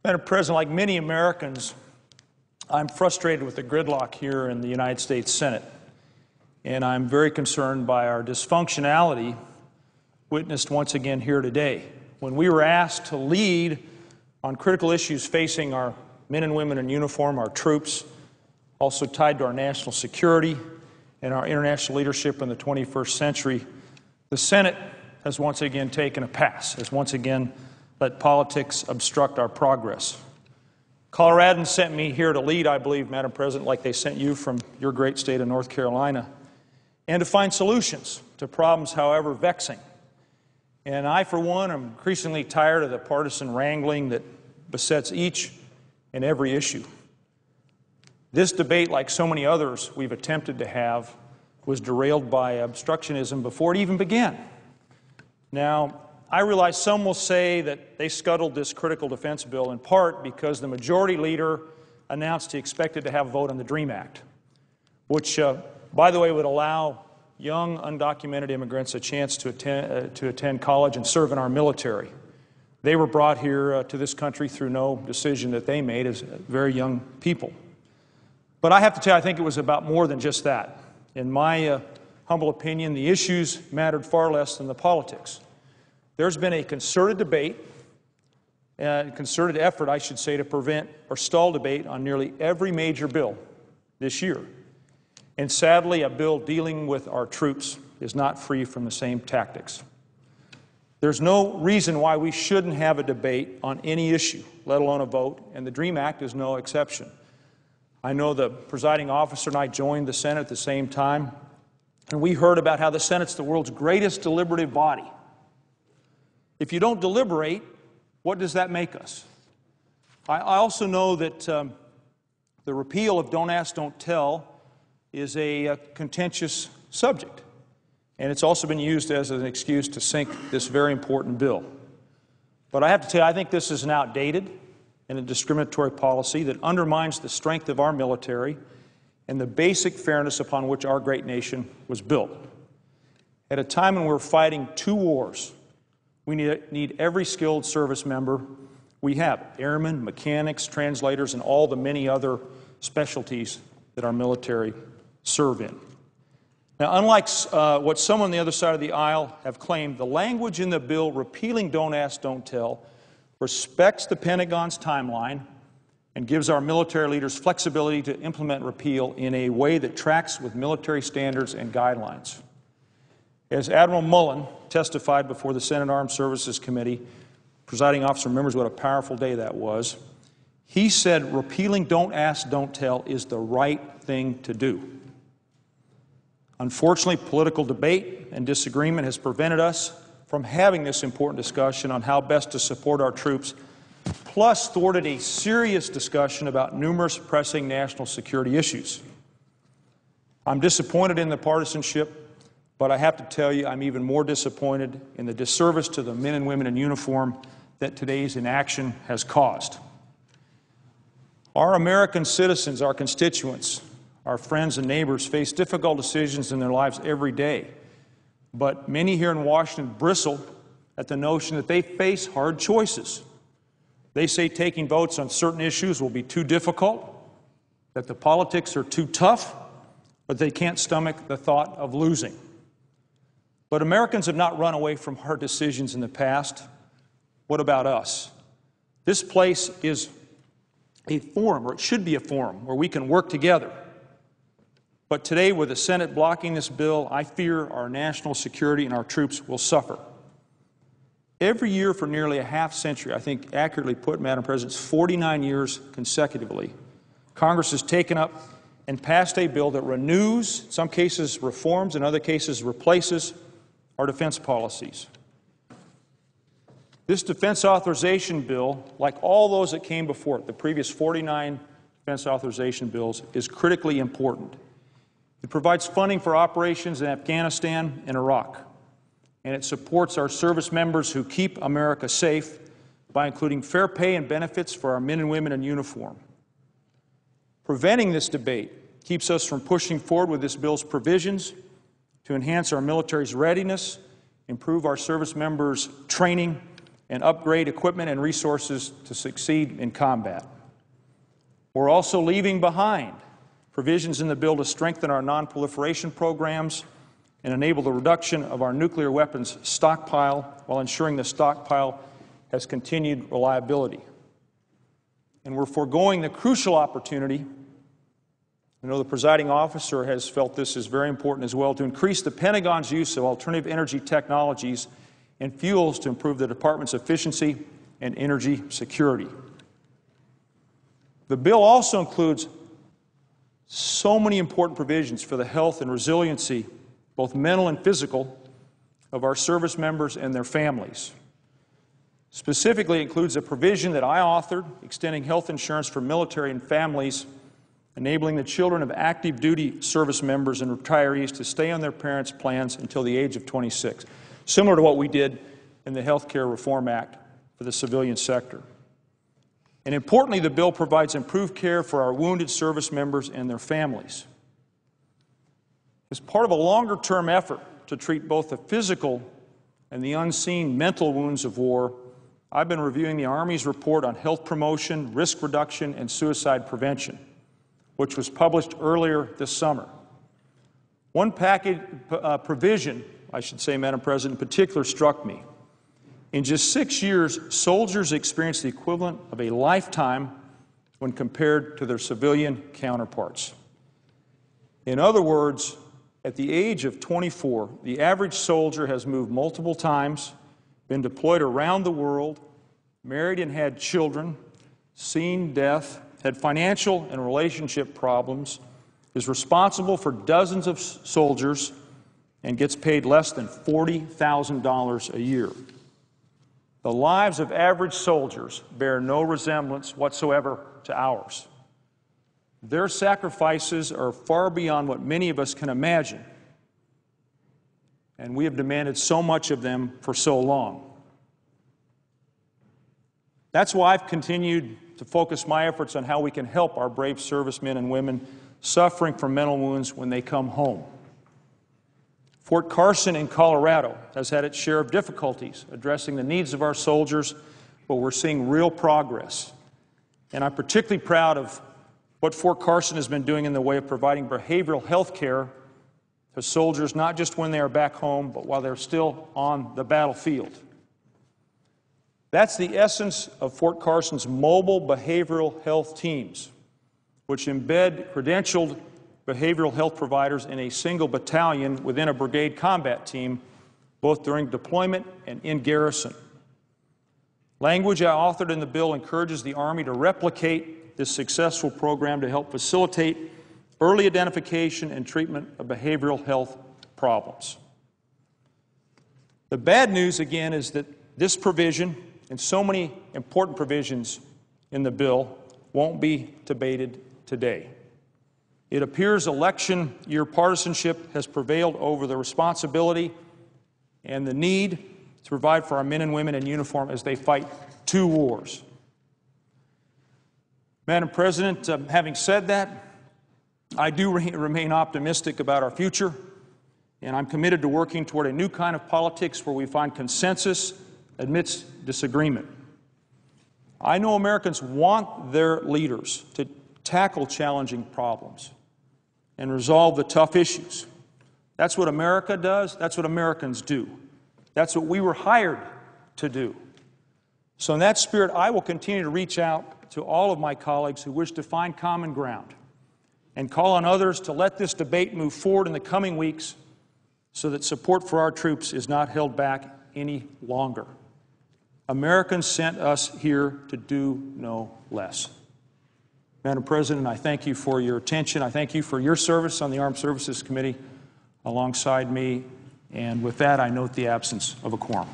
Madam President, like many Americans, I'm frustrated with the gridlock here in the United States Senate, and I'm very concerned by our dysfunctionality witnessed once again here today. When we were asked to lead on critical issues facing our men and women in uniform, our troops, also tied to our national security and our international leadership in the 21st century, the Senate has once again taken a pass, has once again let politics obstruct our progress. Coloradans sent me here to lead, I believe, Madam President, like they sent you from your great state of North Carolina, and to find solutions to problems, however vexing. And I, for one, am increasingly tired of the partisan wrangling that besets each and every issue. This debate, like so many others we've attempted to have, was derailed by obstructionism before it even began. Now, I realize some will say that they scuttled this critical defense bill in part because the majority leader announced he expected to have a vote on the DREAM Act, which, by the way, would allow young undocumented immigrants a chance to attend college and serve in our military. They were brought here to this country through no decision that they made as very young people. But I have to tell you, I think it was about more than just that. In my humble opinion, the issues mattered far less than the politics. There's been a concerted debate, concerted effort, I should say, to prevent or stall debate on nearly every major bill this year. And sadly, a bill dealing with our troops is not free from the same tactics. There's no reason why we shouldn't have a debate on any issue, let alone a vote, and the DREAM Act is no exception. I know the presiding officer and I joined the Senate at the same time, and we heard about how the Senate's the world's greatest deliberative body. If you don't deliberate, what does that make us? I also know that the repeal of Don't Ask, Don't Tell is a contentious subject, and it's also been used as an excuse to sink this very important bill. But I have to tell you, I think this is an outdated and a discriminatory policy that undermines the strength of our military and the basic fairness upon which our great nation was built. At a time when we're fighting two wars, we need every skilled service member we have, airmen, mechanics, translators, and all the many other specialties that our military serve in. Now, unlike what some on the other side of the aisle have claimed, the language in the bill repealing Don't Ask, Don't Tell respects the Pentagon's timeline and gives our military leaders flexibility to implement repeal in a way that tracks with military standards and guidelines. As Admiral Mullen testified before the Senate Armed Services Committee, presiding officer remembers what a powerful day that was, he said repealing Don't Ask, Don't Tell is the right thing to do. Unfortunately, political debate and disagreement has prevented us from having this important discussion on how best to support our troops, plus thwarted a serious discussion about numerous pressing national security issues. I'm disappointed in the partisanship, but I have to tell you, I'm even more disappointed in the disservice to the men and women in uniform that today's inaction has caused. Our American citizens, our constituents, our friends and neighbors face difficult decisions in their lives every day. But many here in Washington bristle at the notion that they face hard choices. They say taking votes on certain issues will be too difficult, that the politics are too tough, but they can't stomach the thought of losing. But Americans have not run away from hard decisions in the past. What about us? This place is a forum, or it should be a forum, where we can work together. But today, with the Senate blocking this bill, I fear our national security and our troops will suffer. Every year for nearly a half century, I think accurately put, Madam President, 49 years consecutively, Congress has taken up and passed a bill that renews, in some cases reforms, in other cases replaces, our defense policies. This defense authorization bill, like all those that came before it, the previous 49 defense authorization bills, is critically important. It provides funding for operations in Afghanistan and Iraq, and it supports our service members who keep America safe by including fair pay and benefits for our men and women in uniform. Preventing this debate keeps us from pushing forward with this bill's provisions to enhance our military's readiness, improve our service members' training, and upgrade equipment and resources to succeed in combat. We're also leaving behind provisions in the bill to strengthen our non-proliferation programs and enable the reduction of our nuclear weapons stockpile while ensuring the stockpile has continued reliability. And we're foregoing the crucial opportunity, I know the presiding officer has felt this is very important as well, to increase the Pentagon's use of alternative energy technologies and fuels to improve the Department's efficiency and energy security. The bill also includes so many important provisions for the health and resiliency, both mental and physical, of our service members and their families. Specifically, it includes a provision that I authored extending health insurance for military and families, enabling the children of active duty service members and retirees to stay on their parents' plans until the age of 26, similar to what we did in the Health Care Reform Act for the civilian sector. And importantly, the bill provides improved care for our wounded service members and their families. As part of a longer-term effort to treat both the physical and the unseen mental wounds of war, I've been reviewing the Army's report on health promotion, risk reduction, and suicide prevention, which was published earlier this summer. One provision, I should say, Madam President, in particular struck me. In just 6 years, soldiers experienced the equivalent of a lifetime when compared to their civilian counterparts. In other words, at the age of 24, the average soldier has moved multiple times, been deployed around the world, married and had children, seen death, had financial and relationship problems, is responsible for dozens of soldiers, and gets paid less than $40,000 a year. The lives of average soldiers bear no resemblance whatsoever to ours. Their sacrifices are far beyond what many of us can imagine, and we have demanded so much of them for so long. That's why I've continued to focus my efforts on how we can help our brave servicemen and women suffering from mental wounds when they come home. Fort Carson in Colorado has had its share of difficulties addressing the needs of our soldiers, but we're seeing real progress. And I'm particularly proud of what Fort Carson has been doing in the way of providing behavioral health care to soldiers, not just when they are back home, but while they're still on the battlefield. That's the essence of Fort Carson's mobile behavioral health teams, which embed credentialed behavioral health providers in a single battalion within a brigade combat team, both during deployment and in garrison. Language I authored in the bill encourages the Army to replicate this successful program to help facilitate early identification and treatment of behavioral health problems. The bad news, again, is that this provision and so many important provisions in the bill won't be debated today. It appears election year partisanship has prevailed over the responsibility and the need to provide for our men and women in uniform as they fight two wars. Madam President, having said that, I do remain optimistic about our future, and I'm committed to working toward a new kind of politics where we find consensus amidst disagreement. I know Americans want their leaders to tackle challenging problems and resolve the tough issues. That's what America does. That's what Americans do. That's what we were hired to do. So in that spirit, I will continue to reach out to all of my colleagues who wish to find common ground and call on others to let this debate move forward in the coming weeks so that support for our troops is not held back any longer. Americans sent us here to do no less. Madam President, I thank you for your attention. I thank you for your service on the Armed Services Committee alongside me. And with that, I note the absence of a quorum.